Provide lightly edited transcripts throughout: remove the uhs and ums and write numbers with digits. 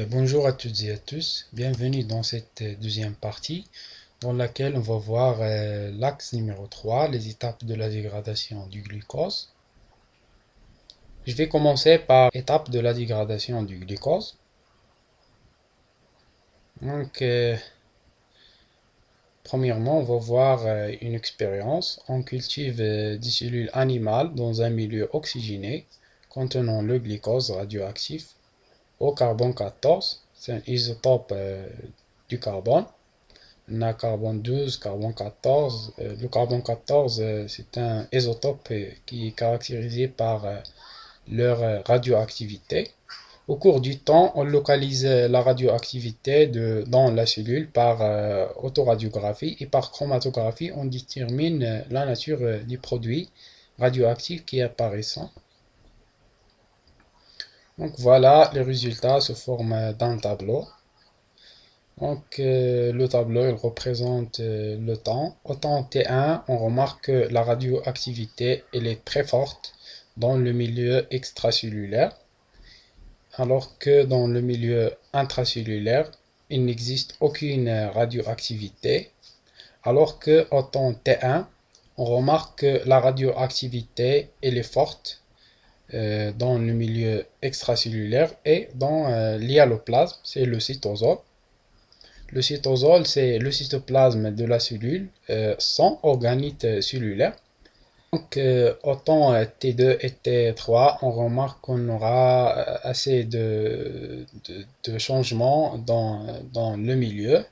Bonjour à toutes et à tous, bienvenue dans cette deuxième partie dans laquelle on va voir l'axe numéro 3, les étapes de la dégradation du glucose. Je vais commencer par l'étape de la dégradation du glucose. Donc, euh, Premièrement, on va voir une expérience. On cultive des cellules animales dans un milieu oxygéné contenant le glucose radioactif au carbone 14. C'est un isotope du carbone. On a carbone 12, carbone 14. Le carbone 14, c'est un isotope qui est caractérisé par leur radioactivité. Au cours du temps, on localise la radioactivité dans la cellule par autoradiographie et par chromatographie, on détermine la nature du produit radioactif qui est apparaissant. Donc voilà, les résultats se forment d'un tableau. Le tableau il représente le temps. Au temps T1, on remarque que la radioactivité elle est très forte dans le milieu extracellulaire, alors que dans le milieu intracellulaire, il n'existe aucune radioactivité. Alors que au temps T1, on remarque que la radioactivité elle est forte dans le milieu extracellulaire et dans l'hyaloplasme, c'est le cytosol. Le cytosol, c'est le cytoplasme de la cellule sans organite cellulaire. Au temps T2 et T3, on remarque qu'on aura assez de changements dans le milieu.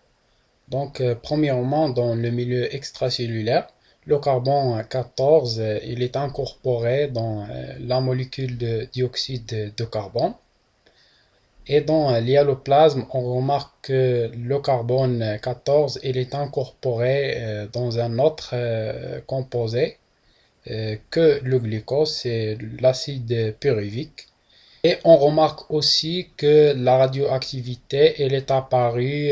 Premièrement, dans le milieu extracellulaire, le carbone 14, il est incorporé dans la molécule de dioxyde de carbone. Et dans l'hyaloplasme, on remarque que le carbone 14 il est incorporé dans un autre composé que le glucose, c'est l'acide pyruvique. Et on remarque aussi que la radioactivité elle est apparue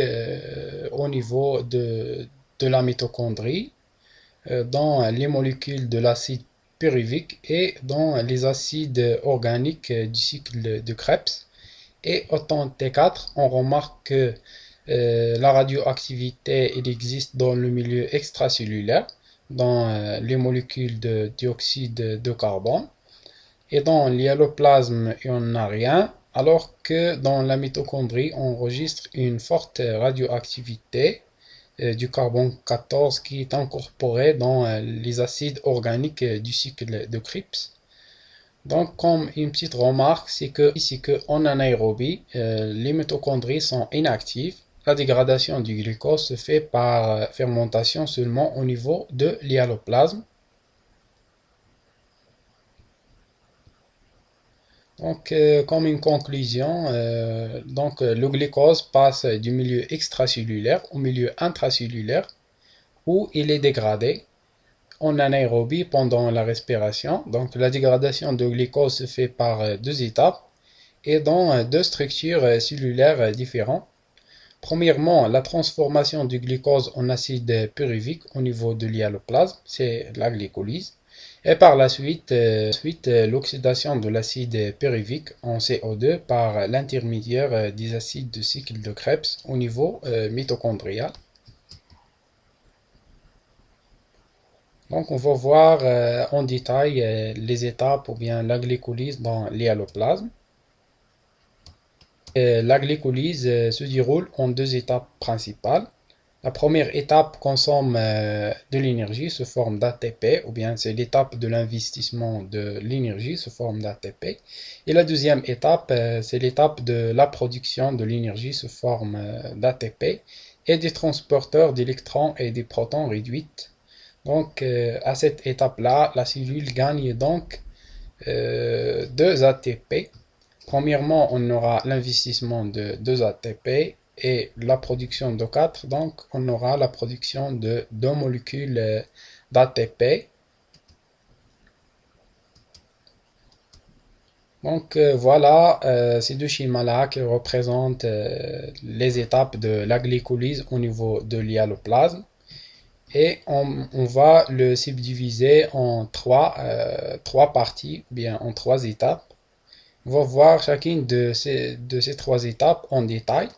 au niveau de la mitochondrie, dans les molécules de l'acide pyruvique et dans les acides organiques du cycle de Krebs. Et au temps T4, on remarque que la radioactivité elle existe dans le milieu extracellulaire, dans les molécules de dioxyde de carbone. Et dans l'hyaloplasme, il n'y en a rien, alors que dans la mitochondrie, on enregistre une forte radioactivité du carbone 14 qui est incorporé dans les acides organiques du cycle de Krebs. Donc, comme une petite remarque, c'est que ici en anaérobie, les mitochondries sont inactives. La dégradation du glucose se fait par fermentation seulement au niveau de l'hyaloplasme. Comme une conclusion, le glucose passe du milieu extracellulaire au milieu intracellulaire où il est dégradé en anaérobie pendant la respiration. Donc, la dégradation de glucose se fait par deux étapes et dans deux structures cellulaires différentes. Premièrement, la transformation du glucose en acide pyruvique au niveau de l'hyaloplasme, c'est la glycolyse. Et par la suite, l'oxydation de l'acide pyruvique en CO2 par l'intermédiaire des acides de cycle de Krebs au niveau mitochondrial. Donc, on va voir en détail les étapes ou bien la glycolyse dans l'hyaloplasme. La glycolyse se déroule en deux étapes principales. La première étape consomme de l'énergie sous forme d'ATP, ou bien c'est l'étape de l'investissement de l'énergie sous forme d'ATP. Et la deuxième étape, c'est l'étape de la production de l'énergie sous forme d'ATP et des transporteurs d'électrons et des protons réduites. À cette étape-là, la cellule gagne donc 2 ATP. Premièrement, on aura l'investissement de 2 ATP et la production de 4. Donc, on aura la production de 2 molécules d'ATP. Voilà, ces deux schémas-là qui représentent les étapes de la glycolyse au niveau de l'hyaloplasme. Et on va le subdiviser en trois parties, bien en trois étapes. On va voir chacune de ces trois étapes en détail.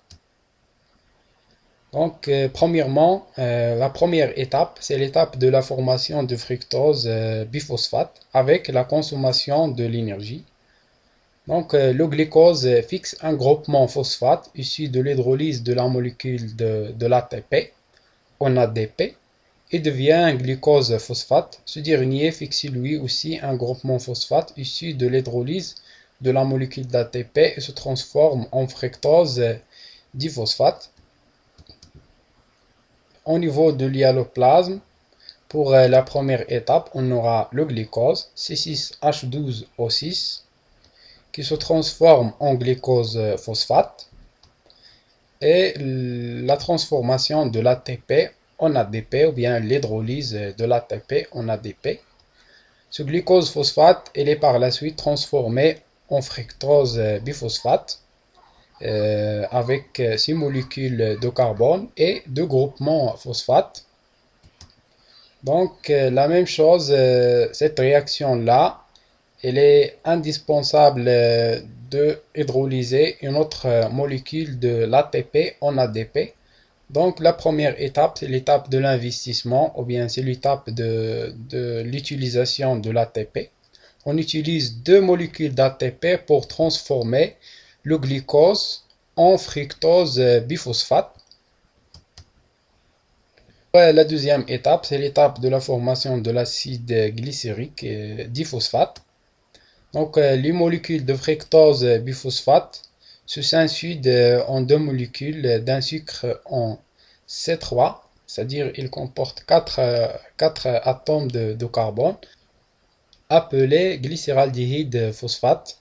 Donc, premièrement, la première étape, c'est l'étape de la formation de fructose biphosphate avec la consommation de l'énergie. Donc, le glucose fixe un groupement phosphate issu de l'hydrolyse de la molécule de l'ATP en ADP et devient un glucose phosphate. Ce dernier fixe lui aussi un groupement phosphate issu de l'hydrolyse de la molécule d'ATP et se transforme en fructose diphosphate. Au niveau de l'hyaloplasme, pour la première étape, on aura le glucose C6H12O6 qui se transforme en glucose phosphate et la transformation de l'ATP en ADP ou bien l'hydrolyse de l'ATP en ADP. Ce glucose phosphate il est par la suite transformé en fructose biphosphate avec 6 molécules de carbone et 2 groupements phosphate. Donc la même chose, cette réaction-là, elle est indispensable de hydrolyser une autre molécule de l'ATP en ADP. Donc la première étape, c'est l'étape de l'investissement, ou bien c'est l'étape de l'utilisation de l'ATP. On utilise 2 molécules d'ATP pour transformer le glucose en fructose biphosphate. La deuxième étape, c'est l'étape de la formation de l'acide glycérique diphosphate. Donc les molécules de fructose biphosphate se scindent en 2 molécules d'un sucre en C3, c'est-à-dire il comporte 4 atomes de carbone, appelés glycéraldéhyde phosphate.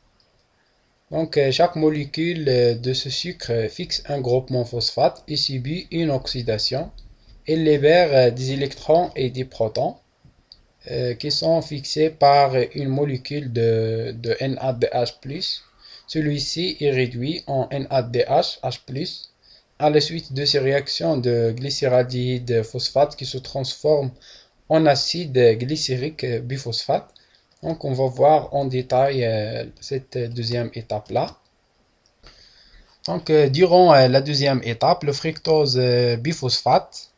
Donc chaque molécule de ce sucre fixe un groupement phosphate et subit une oxydation. Il libère des électrons et des protons qui sont fixés par une molécule de NADH+. Celui-ci est réduit en NADH, H+, à la suite de ces réactions de glycéraldéhyde phosphate qui se transforment en acide glycérique biphosphate. Donc on va voir en détail cette deuxième étape-là. Donc durant la deuxième étape, le fructose biphosphate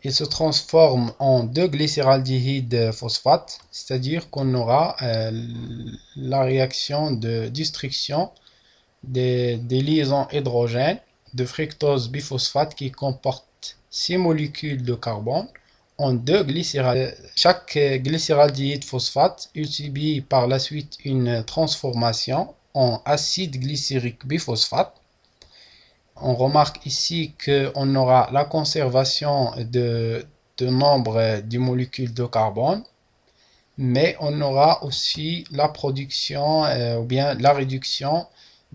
il se transforme en 2 glycéraldéhyde phosphate, c'est-à-dire qu'on aura la réaction de destruction des liaisons hydrogènes de fructose biphosphate qui comporte 6 molécules de carbone en 2 glycéraldéhyde. Chaque glycéraldéhyde phosphate subit par la suite une transformation en acide glycérique biphosphate. On remarque ici qu'on aura la conservation de nombre de molécules de carbone, mais on aura aussi la production ou bien la réduction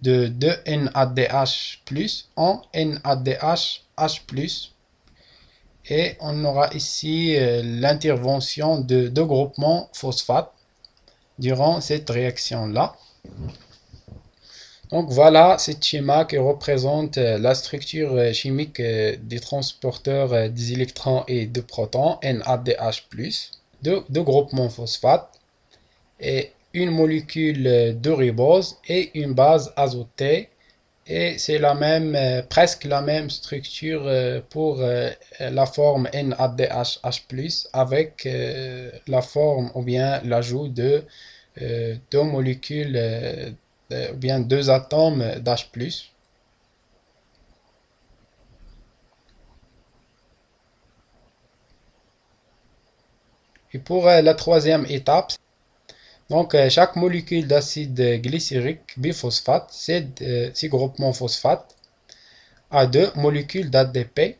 de 2 NADH+ en NADH+. Et on aura ici l'intervention de 2 groupements phosphate durant cette réaction-là. Donc voilà ce schéma qui représente la structure chimique des transporteurs des électrons et de protons, NADH+, deux groupements phosphate et une molécule de ribose et une base azotée. Et c'est presque la même structure pour la forme NADH+, avec la forme ou bien l'ajout de 2 molécules ou bien 2 atomes d'H+. Et pour la troisième étape, donc chaque molécule d'acide glycérique biphosphate, ces groupements phosphate, a 2 molécules d'ADP.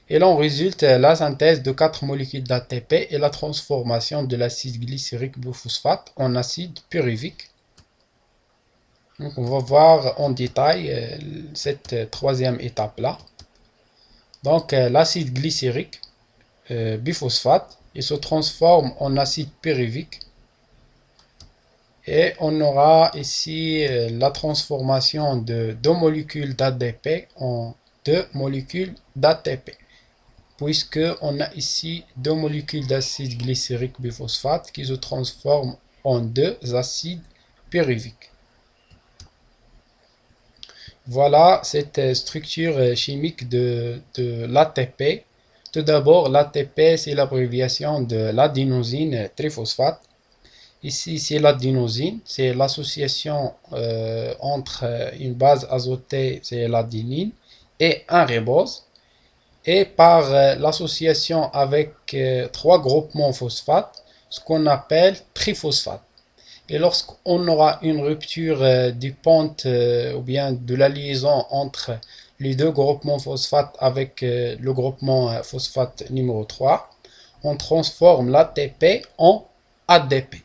Et là, on résulte la synthèse de 4 molécules d'ATP et la transformation de l'acide glycérique biphosphate en acide pyruvique. Donc on va voir en détail cette troisième étape-là. Donc l'acide glycérique biphosphate, il se transforme en acide pyruvique. Et on aura ici la transformation de 2 molécules d'ADP en 2 molécules d'ATP. Puisque on a ici 2 molécules d'acide glycérique biphosphate qui se transforment en 2 acides pyruviques. Voilà cette structure chimique de l'ATP. Tout d'abord, l'ATP, c'est l'abréviation de l'adénosine triphosphate. Ici, c'est l'adénosine, c'est l'association entre une base azotée, c'est l'adénine, et un ribose. Et par l'association avec trois groupements phosphates, ce qu'on appelle triphosphate. Et lorsqu'on aura une rupture du pente ou bien de la liaison entre les deux groupements phosphates avec le groupement phosphate numéro 3, on transforme l'ATP en ADP.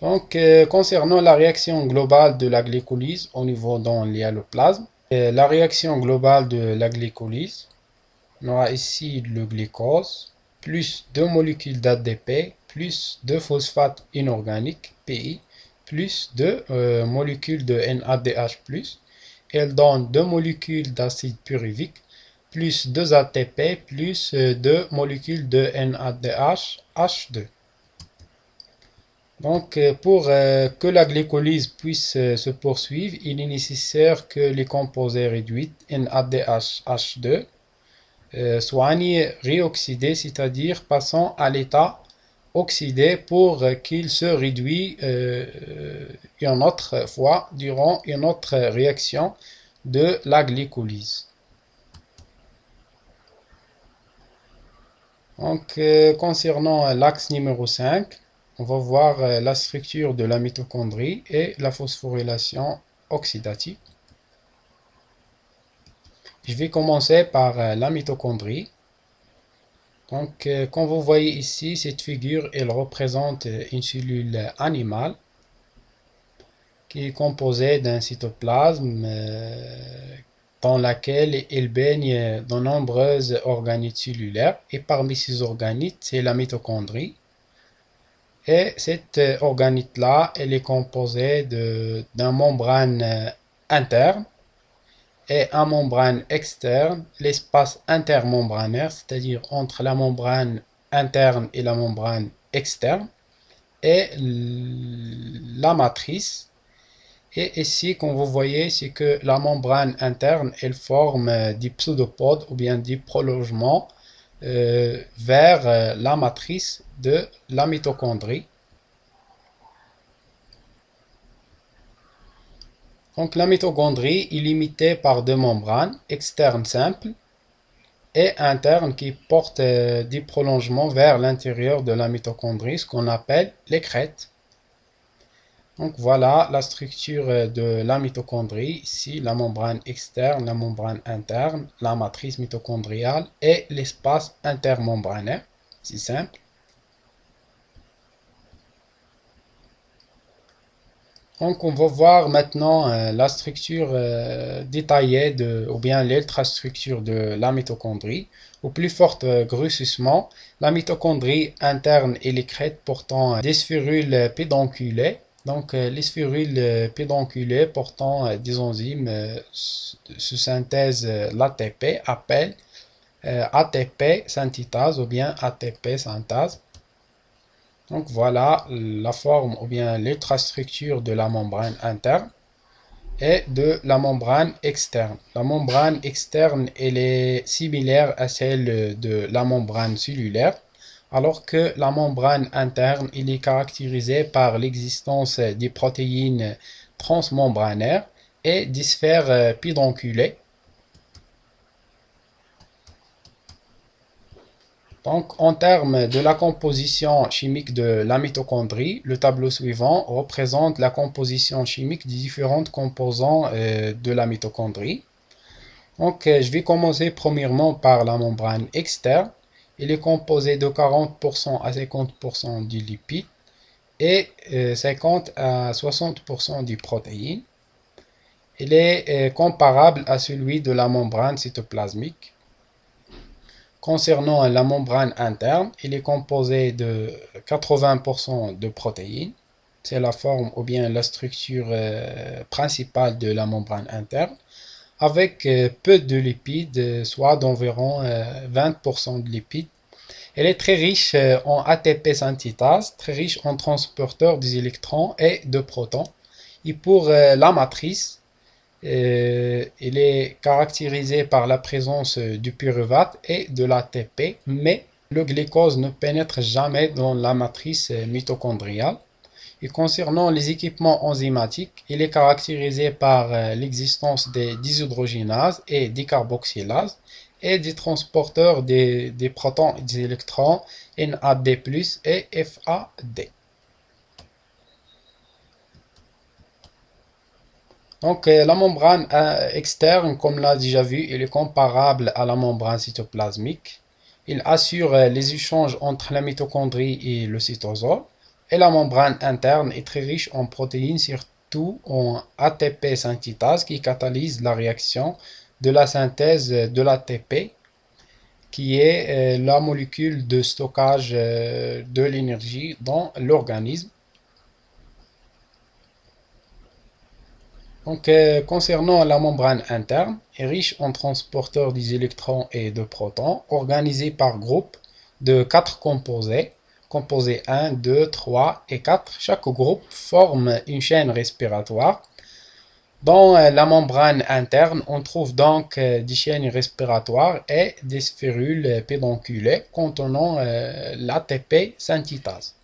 Donc, concernant la réaction globale de la glycolyse au niveau dans l'hyaloplasme, la réaction globale de la glycolyse, on aura ici le glucose, plus 2 molécules d'ADP, plus 2 phosphates inorganiques, PI, plus 2 molécules de NADH+, elle donne 2 molécules d'acide pyruvique, plus 2 ATP, plus 2 molécules de NADH, H2. Donc, pour que la glycolyse puisse se poursuivre, il est nécessaire que les composés réduits NADH, H2 soient réoxydés, c'est-à-dire passant à l'état oxydé pour qu'il se réduise une autre fois durant une autre réaction de la glycolyse. Donc, concernant l'axe numéro 5, on va voir la structure de la mitochondrie et la phosphorylation oxydative. Je vais commencer par la mitochondrie. Donc, comme vous voyez ici, cette figure, elle représente une cellule animale qui est composée d'un cytoplasme dans laquelle il baigne de nombreuses organites cellulaires. Et parmi ces organites, c'est la mitochondrie. Et cette organite-là, elle est composée d'un membrane interne et un membrane externe, l'espace intermembranaire, c'est-à-dire entre la membrane interne et la membrane externe, et la matrice. Et ici, comme vous voyez, c'est que la membrane interne, elle forme des pseudopodes ou bien des prolongements vers la matrice de la mitochondrie. Donc la mitochondrie est limitée par deux membranes, externes simples et internes qui portent des prolongements vers l'intérieur de la mitochondrie, ce qu'on appelle les crêtes. Donc voilà la structure de la mitochondrie, ici la membrane externe, la membrane interne, la matrice mitochondriale et l'espace intermembranaire, c'est simple. Donc on va voir maintenant la structure détaillée ou bien l'ultrastructure de la mitochondrie. Au plus fort grossissement, la mitochondrie interne est les crêtes portant des sphérules pédonculées. Donc les sphérules pédonculées portant des enzymes sous synthèse l'ATP appellent ATP synthétase ou bien ATP synthase. Donc voilà la forme ou bien l'ultrastructure de la membrane interne et de la membrane externe. La membrane externe elle est similaire à celle de la membrane cellulaire, alors que la membrane interne elle est caractérisée par l'existence des protéines transmembranaires et des sphères pédonculées. Donc, en termes de la composition chimique de la mitochondrie, le tableau suivant représente la composition chimique des différents composants de la mitochondrie. Donc, je vais commencer premièrement par la membrane externe. Elle est composée de 40% à 50% de lipides et 50 à 60% de protéines. Elle est comparable à celui de la membrane cytoplasmique. Concernant la membrane interne, il est composé de 80% de protéines. C'est la forme ou bien la structure principale de la membrane interne, avec peu de lipides, soit d'environ 20% de lipides. Elle est très riche en ATP synthétase, très riche en transporteurs des électrons et de protons. Et pour la matrice, elle est caractérisée par la présence du pyruvate et de l'ATP, mais le glucose ne pénètre jamais dans la matrice mitochondriale. Et concernant les équipements enzymatiques, il est caractérisé par l'existence des déshydrogénases et des carboxylases et des transporteurs des protons et des électrons NAD+, et FAD. Donc la membrane externe, comme l'a déjà vu, elle est comparable à la membrane cytoplasmique. Il assure les échanges entre la mitochondrie et le cytosol. Et la membrane interne est très riche en protéines, surtout en ATP synthétase qui catalyse la réaction de la synthèse de l'ATP, qui est la molécule de stockage de l'énergie dans l'organisme. Donc, concernant la membrane interne, est riche en transporteurs des électrons et de protons, organisés par groupe de 4 composés, composés 1, 2, 3 et 4. Chaque groupe forme une chaîne respiratoire. Dans la membrane interne, on trouve donc des chaînes respiratoires et des sphérules pédonculées contenant l'ATP synthétase.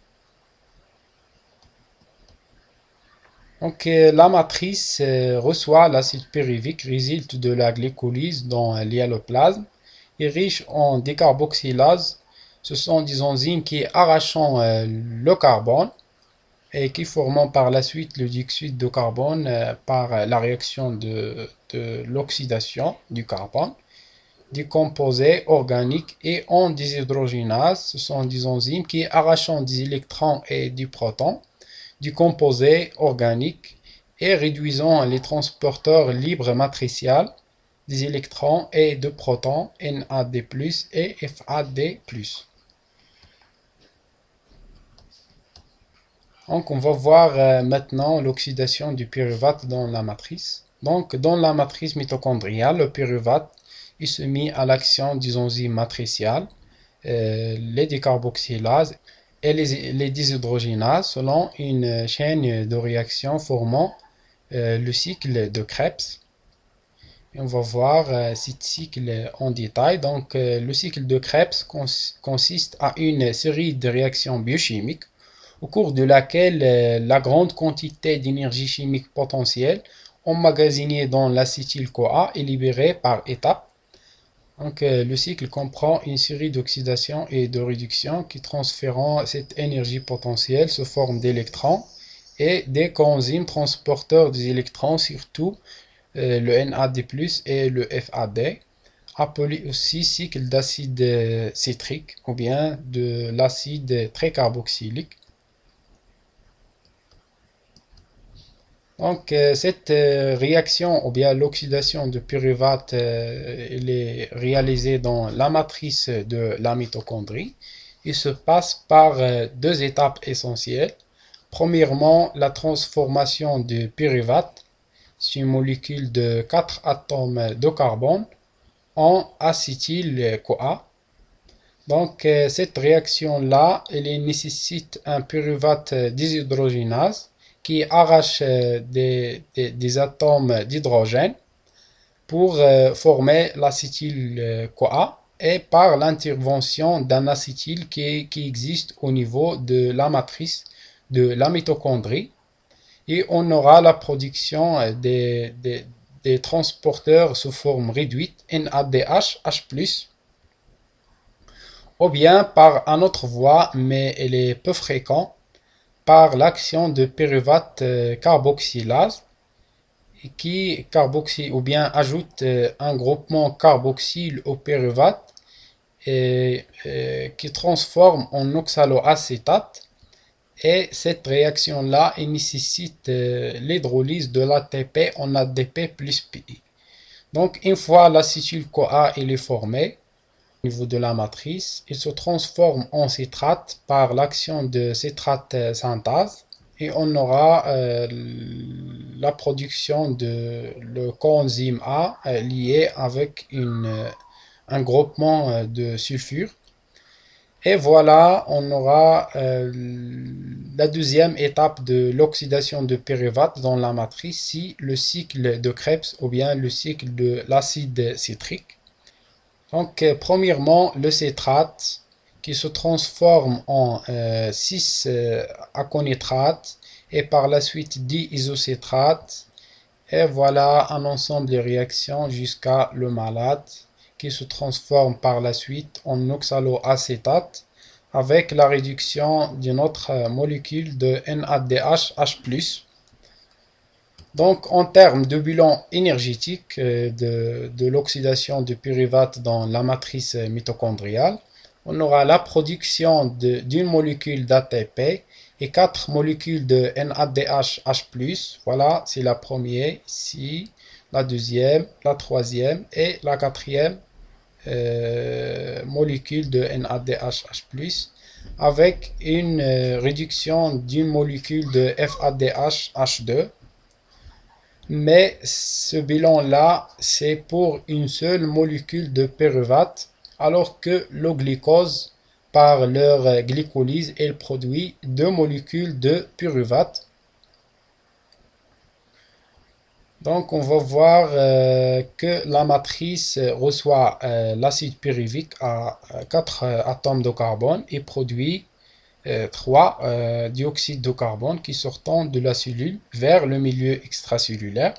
Donc, la matrice reçoit l'acide pyruvique résulte de la glycolyse dans l'hyaloplasme et riche en décarboxylase. Ce sont des enzymes qui arrachent le carbone et qui forment par la suite le dioxyde de carbone par la réaction de l'oxydation du carbone. Des composés organiques et en déshydrogénase. Ce sont des enzymes qui arrachent des électrons et des protons du composé organique et réduisant les transporteurs libres matriciels des électrons et de protons NAD+, et FAD+. Donc on va voir maintenant l'oxydation du pyruvate dans la matrice. Donc dans la matrice mitochondriale, le pyruvate est soumis à l'action des enzymes matriciales, les décarboxylases et les déshydrogénases selon une chaîne de réaction formant le cycle de Krebs. Et on va voir ce cycle en détail. Donc le cycle de Krebs consiste à une série de réactions biochimiques au cours de laquelle la grande quantité d'énergie chimique potentielle emmagasinée dans l'acétyl-CoA est libérée par étapes. Donc, le cycle comprend une série d'oxydation et de réduction qui transférant cette énergie potentielle sous forme d'électrons et des coenzymes transporteurs des électrons, surtout le NAD+, et le FAD, appelé aussi cycle d'acide citrique ou bien de l'acide tricarboxylique. Donc, cette réaction ou bien l'oxydation de pyruvate elle est réalisée dans la matrice de la mitochondrie. Il se passe par deux étapes essentielles. Premièrement, la transformation du pyruvate, c'est une molécule de 4 atomes de carbone, en acétyl-CoA. Donc, cette réaction-là, elle nécessite un pyruvate déshydrogénase qui arrache des atomes d'hydrogène pour former l'acétyl-CoA et par l'intervention d'un acétyl qui existe au niveau de la matrice de la mitochondrie. Et on aura la production des transporteurs sous forme réduite NADH, H+, ou bien par une autre voie, mais elle est peu fréquente, par l'action de pyruvate carboxylase qui carboxy ou bien ajoute un groupement carboxyle au pyruvate et qui transforme en oxaloacétate, et cette réaction là nécessite l'hydrolyse de l'ATP en ADP plus Pi. Donc une fois l'acétyl-CoA est formé au niveau de la matrice, il se transforme en citrate par l'action de citrate synthase et on aura la production de le coenzyme A lié avec un groupement de sulfure. Et voilà, on aura la deuxième étape de l'oxydation de pyruvate dans la matrice, si le cycle de Krebs ou bien le cycle de l'acide citrique. Donc, premièrement, le citrate qui se transforme en 6-aconitrate et par la suite diisocitrate. Et voilà un ensemble de réactions jusqu'à le malate qui se transforme par la suite en oxaloacétate avec la réduction d'une autre molécule de NADH+. Donc, en termes de bilan énergétique de l'oxydation de pyruvate dans la matrice mitochondriale, on aura la production d'une molécule d'ATP et 4 molécules de NADH+. Voilà, c'est la première ici, la deuxième, la troisième et la quatrième molécule de NADH+, avec une réduction d'une molécule de FADH2. Mais ce bilan-là, c'est pour une seule molécule de pyruvate, alors que le glucose, par leur glycolyse, elle produit 2 molécules de pyruvate. Donc, on va voir que la matrice reçoit l'acide pyruvique à 4 atomes de carbone et produit 3 dioxyde de carbone qui sortent de la cellule vers le milieu extracellulaire,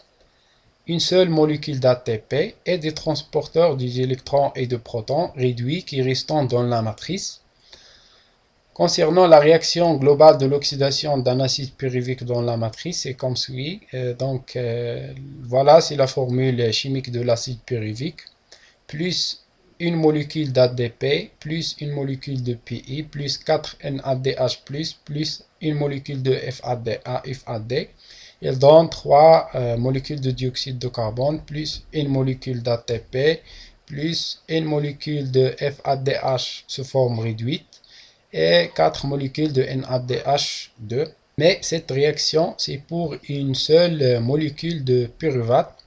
une seule molécule d'ATP et des transporteurs des électrons et de protons réduits qui restent dans la matrice. Concernant la réaction globale de l'oxydation d'un acide pyruvique dans la matrice, c'est comme suit. Voilà, c'est la formule chimique de l'acide pyruvique, plus une molécule d'ADP, plus une molécule de PI, plus 4 NADH+, plus une molécule de FAD. Il donne 3 molécules de dioxyde de carbone, plus une molécule d'ATP, plus une molécule de FADH sous forme réduite, et 4 molécules de NADH2. Mais cette réaction, c'est pour une seule molécule de pyruvate.